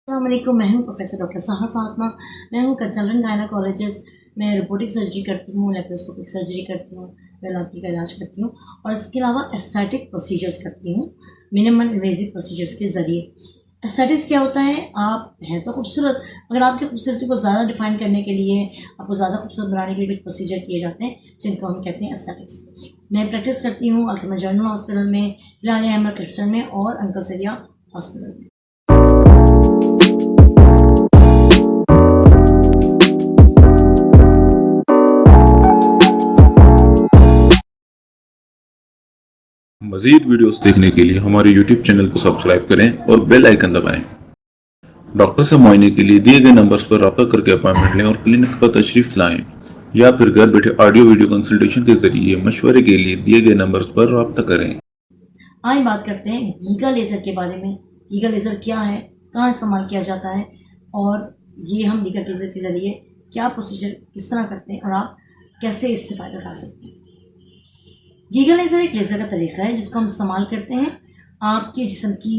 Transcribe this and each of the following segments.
अस्सलामुअलैकुम, मैं हूँ प्रोफेसर डॉक्टर साहा फातिमा। मैं हूँ कंसल्टेंट गायनेकोलॉजिस्ट। मैं रोबोटिक सर्जरी करती हूँ, लेप्रोस्कोपिक सर्जरी करती हूँ, वेलाकी का इलाज करती हूँ और इसके अलावा एस्थेटिक प्रोसीजर्स करती हूँ मिनिमल इन्वेजिव प्रोसीजर्स के ज़रिए। एस्थेटिक्स क्या होता है? आप हैं तो खूबसूरत, मगर आपकी खूबसूरती को ज़्यादा डिफाइन करने के लिए, आपको ज़्यादा खूबसूरत बनाने के लिए कुछ प्रोसीजर किए जाते हैं जिनको हम कहते हैं एस्थेटिक्स। मैं प्रैक्टिस करती हूँ अल्तमत जनरल हॉस्पिटल में, हिलाल अहमद क्लिफ्टन में और अंकल सरिया हॉस्पिटल में। मज़ीद वीडियोस देखने के लिए हमारे YouTube चैनल को सब्सक्राइब करें और बेल आइकन दबाएं। डॉक्टर से मुआयने के लिए दिए गए नंबर्स पर रब्ता करके अपॉइंटमेंट लें और क्लिनिक पर तशरीफ लाएं, या फिर घर बैठे ऑडियो वीडियो कंसल्टेशन के जरिए मशवरे के लिए दिए गए नंबर्स पर रब्ता करें। आइए बात करते हैं गीगा लेज़र के बारे में। गीगा लेज़र क्या है, कहाँ इस्तेमाल किया जाता है और ये हम गीगा लेज़र के ज़रिए क्या प्रोसीजर किस तरह करते हैं और आप कैसे इससे फ़ायदा उठा सकते हैं। गीगा लेज़र एक लेज़र का तरीका है जिसको हम इस्तेमाल करते हैं आपके जिस्म की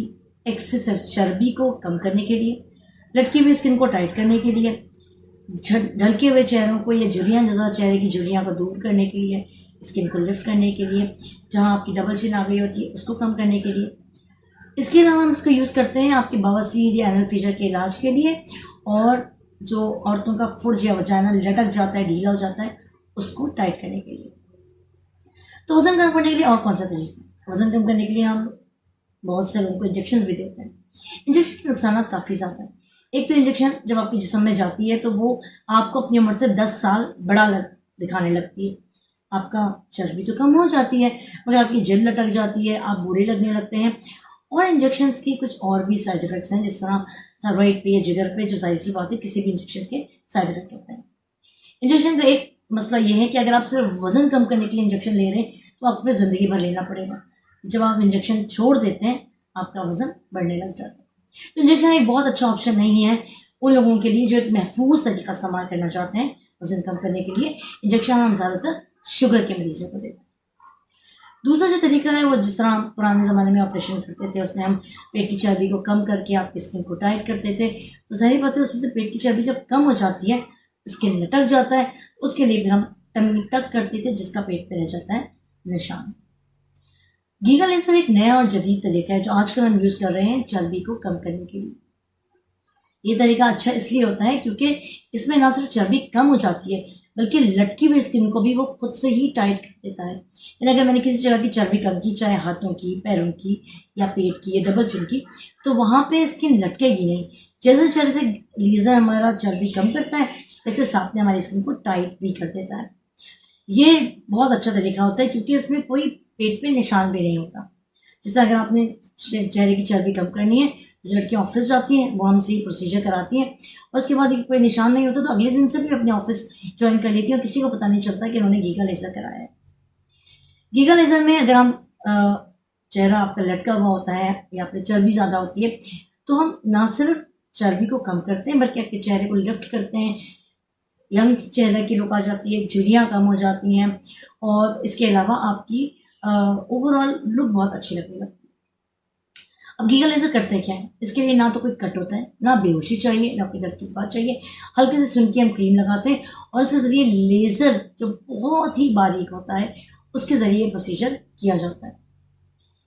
एक्सेस चर्बी को कम करने के लिए, लटकी हुई स्किन को टाइट करने के लिए, ढलके हुए चेहरों को या झुर्रियाँ ज़्यादा चेहरे की झुर्रियाँ को दूर करने के लिए, स्किन को लिफ्ट करने के लिए, जहाँ आपकी डबल चिन आ गई होती है उसको कम करने के लिए। इसके अलावा हम इसको यूज़ करते हैं आपके बवासीर या एनल फीचर के इलाज के लिए, और जो औरतों का फुर्ज या वजाना लटक जाता है, ढीला हो जाता है, उसको टाइट करने के लिए। तो वज़न कम करने के लिए और कौन सा तरीका? वज़न कम करने के लिए हम बहुत से लोगों को इंजेक्शन भी देते हैं। इंजेक्शन के नुकसान काफ़ी ज़्यादा हैं। एक तो इंजेक्शन जब आपके जिस्म में जाती है तो वो आपको अपनी उम्र से 10 साल बड़ा दिखाने लगती है। आपका चर्बी तो कम हो जाती है मगर आपकी जिल्द लटक जाती है, आप बुरे लगने लगते हैं। और इंजेक्शंस की कुछ और भी साइड इफ़ेक्ट्स हैं, जिस तरह थायराइड पे या जिगर पे, जो सारी सी बात है, किसी भी इंजेक्शन के साइड इफ़ेक्ट होते हैं। इंजेक्शन का एक मसला ये है कि अगर आप सिर्फ वज़न कम करने के लिए इंजेक्शन ले रहे हैं तो आपको ज़िंदगी भर लेना पड़ेगा। जब आप इंजेक्शन छोड़ देते हैं आपका वज़न बढ़ने लग जाता है। तो इंजेक्शन एक बहुत अच्छा ऑप्शन नहीं है उन लोगों के लिए जो एक महफूज तरीका इस्तेमाल करना चाहते हैं वज़न कम करने के लिए। इंजेक्शन हम ज़्यादातर शुगर के मरीजों को देते हैं। दूसरा जो तरीका है वो जिस तरह पुराने ज़माने में ऑपरेशन करते थे, उसमें हम पेट की चर्बी को कम करके आपकी स्किन को टाइट करते थे। तो ज़ाहिर बात है उसमें से पेट की चर्बी जब कम हो जाती है, स्किन लटक जाता है, उसके लिए फिर हम टमी टक करते थे जिसका पेट पे रह जाता है निशान। गीगा लेज़र एक नया और जदीद तरीका है जो आजकल हम यूज़ कर रहे हैं चर्बी को कम करने के लिए। ये तरीका अच्छा इसलिए होता है क्योंकि इसमें ना सिर्फ चर्बी कम हो जाती है बल्कि लटकी हुई स्किन को भी वो खुद से ही टाइट कर देता है। यानी अगर मैंने किसी जगह की चर्बी कम की, चाहे हाथों की, पैरों की या पेट की या डबल चिन की, तो वहाँ पे स्किन लटकेगी नहीं। जैसे जैसे लेज़र हमारा चर्बी कम करता है वैसे साथ में हमारी स्किन को टाइट भी कर देता है। ये बहुत अच्छा तरीका होता है क्योंकि इसमें कोई पेट पे निशान भी नहीं होता। जैसे अगर आपने चेहरे की चर्बी कम करनी है, जो लड़कियाँ ऑफिस जाती हैं वो हमसे ये प्रोसीजर कराती हैं और उसके बाद कोई निशान नहीं होता तो अगले दिन से भी अपने ऑफिस ज्वाइन कर लेती हैं और किसी को पता नहीं चलता कि उन्होंने गीगा लेज़र कराया है। गीगा लेज़र में अगर हम चेहरा आपका लटका हुआ होता है या फिर चर्बी ज़्यादा होती है तो हम ना सिर्फ चर्बी को कम करते हैं बल्कि आपके चेहरे को लिफ्ट करते हैं, यंग चेहरे की लुक आ जाती है, झुर्रियाँ कम हो जाती हैं और इसके अलावा आपकी ओवरऑल लुक बहुत अच्छी लगने लगती है। अब गीगा लेज़र करते हैं क्या है? इसके लिए ना तो कोई कट होता है, ना बेहोशी चाहिए, ना कोई दर्द की दवा चाहिए। हल्के से सुन के हम क्रीम लगाते हैं और इसके ज़रिए लेज़र जो बहुत ही बारीक होता है उसके ज़रिए प्रोसीजर किया जाता है।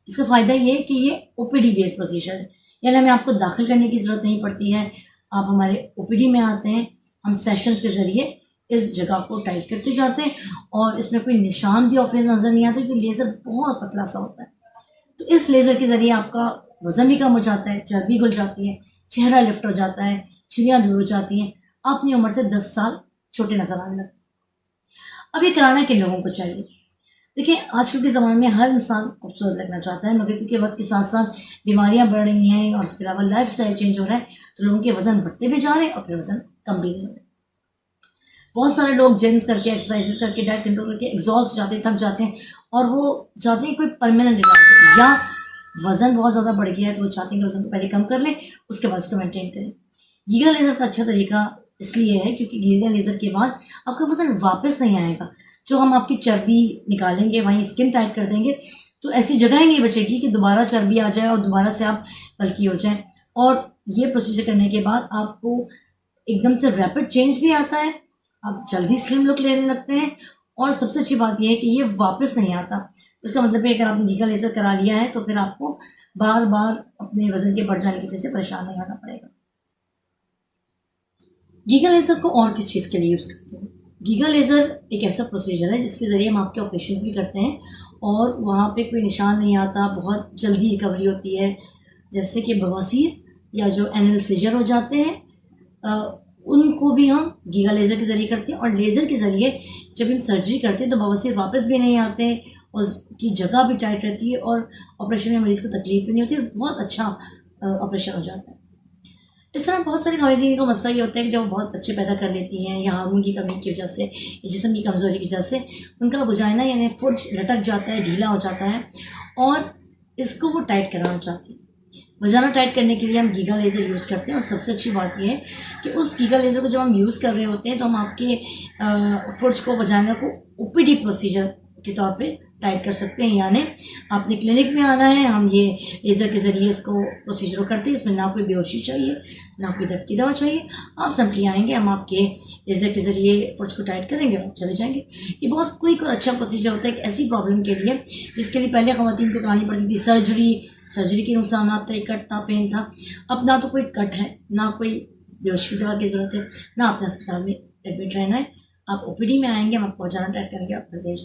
इसका फ़ायदा ये है कि ये ओपीडी बेस्ड प्रोसीजर है, यानी हमें आपको दाखिल करने की ज़रूरत नहीं पड़ती है। आप हमारे ओपीडी में आते हैं, हम सेशंस के ज़रिए इस जगह को टाइट करते जाते हैं और इसमें कोई निशान भी ऑफिस नज़र नहीं आता क्योंकि लेज़र बहुत पतला सा होता है। तो इस लेज़र के ज़रिए आपका वज़न भी कम हो जाता है, चर्बी घुल जाती है, चेहरा लिफ्ट हो जाता है, झुर्रियाँ दूर हो जाती हैं, अपनी उम्र से 10 साल छोटे नजर आने लगते हैं। अब ये कराना किन लोगों को चाहिए? देखिए, आजकल के ज़माने में हर इंसान खूबसूरत लगना चाहता है मगर क्योंकि वक्त के साथ साथ बीमारियां बढ़ रही हैं और उसके अलावा लाइफ स्टाइल चेंज हो रहा है तो लोगों के वज़न बढ़ते भी जा रहे हैं और फिर वज़न कम भी नहीं हो रहे। बहुत सारे लोग जिम्स करके, एक्सरसाइजेस करके, डाइट कंट्रोल करके एग्जॉस्ट जाते हैं, थक जाते हैं और वो चाहते हैं कोई परमानेंट इलाज, या वज़न बहुत ज़्यादा बढ़ गया है तो वो चाहते हैं कि वज़न को पहले कम कर लें उसके बाद उसको मेंटेन करें। गीगा लेज़र का अच्छा तरीका इसलिए है क्योंकि गीगा लेज़र के बाद आपका वज़न वापस नहीं आएगा। जो हम आपकी चर्बी निकालेंगे, वहीं स्किन टाइट कर देंगे तो ऐसी जगह ही नहीं बचेगी कि दोबारा चर्बी आ जाए और दोबारा से आप बल्कि हो जाएं। और ये प्रोसीजर करने के बाद आपको एकदम से रैपिड चेंज भी आता है, आप जल्दी स्लिम लुक लेने लगते हैं, और सबसे अच्छी बात यह है कि ये वापस नहीं आता। इसका मतलब है अगर आपने गीगा लेज़र करा लिया है तो फिर आपको बार बार अपने वजन के बढ़ जाने की वजह से परेशान नहीं होना पड़ेगा। गीगा लेज़र को और किस चीज़ के लिए यूज़ करते हैं? गीगा लेज़र एक ऐसा प्रोसीजर है जिसके ज़रिए हम आपके ऑपरेशन भी करते हैं और वहाँ पे कोई निशान नहीं आता, बहुत जल्दी रिकवरी होती है। जैसे कि बवासीर या जो एनल फिजर हो जाते हैं उनको भी हम गीगा लेज़र के ज़रिए करते हैं, और लेज़र के ज़रिए जब हम सर्जरी करते हैं तो बवासीर वापस भी नहीं आते हैं और उसकी जगह भी टाइट रहती है और ऑपरेशन में मरीज़ को तकलीफ भी नहीं होती है, बहुत अच्छा ऑपरेशन हो जाता है। इस तरह बहुत सारी ख़वातीन का मसला ये होता है कि जब वो बहुत बच्चे पैदा कर लेती हैं या हार्मोन की कमी की वजह से या जिस्म की कमज़ोरी की वजह से उनका वजाइना यानी फुर्ज लटक जाता है, ढीला हो जाता है, और इसको वो टाइट कराना चाहती है। वजाना टाइट करने के लिए हम गीगा लेज़र यूज़ करते हैं, और सबसे अच्छी बात यह है कि उस गीगा लेज़र को जब हम यूज़ कर रहे होते हैं तो हम आपके फुर्ज को, वजाना को ओपीडी प्रोसीजर के तौर पे टाइट कर सकते हैं। यानी आपने क्लिनिक में आना है, हम ये लेज़र के ज़रिए इसको प्रोसीजर करते हैं, इसमें ना कोई बेहोशी चाहिए ना कोई दर्द की दवा चाहिए। आप सिंपली आएंगे, हम आपके लेज़र के ज़रिए फुर्ज को टाइट करेंगे और चले जाएंगे। ये बहुत क्विक और अच्छा प्रोसीजर होता है एक ऐसी प्रॉब्लम के लिए जिसके लिए पहले ख़वातीन को करानी पड़ती थी सर्जरी के नुकसान थे, कट था, पेन था। अब ना तो कोई कट है, ना कोई बेहोश की दवा की ज़रूरत है, ना आपने अस्पताल में एडमिट रहना है। आप ओपीडी में आएंगे, हम आपको वजाना टाइट करेंगे, आप घर भेज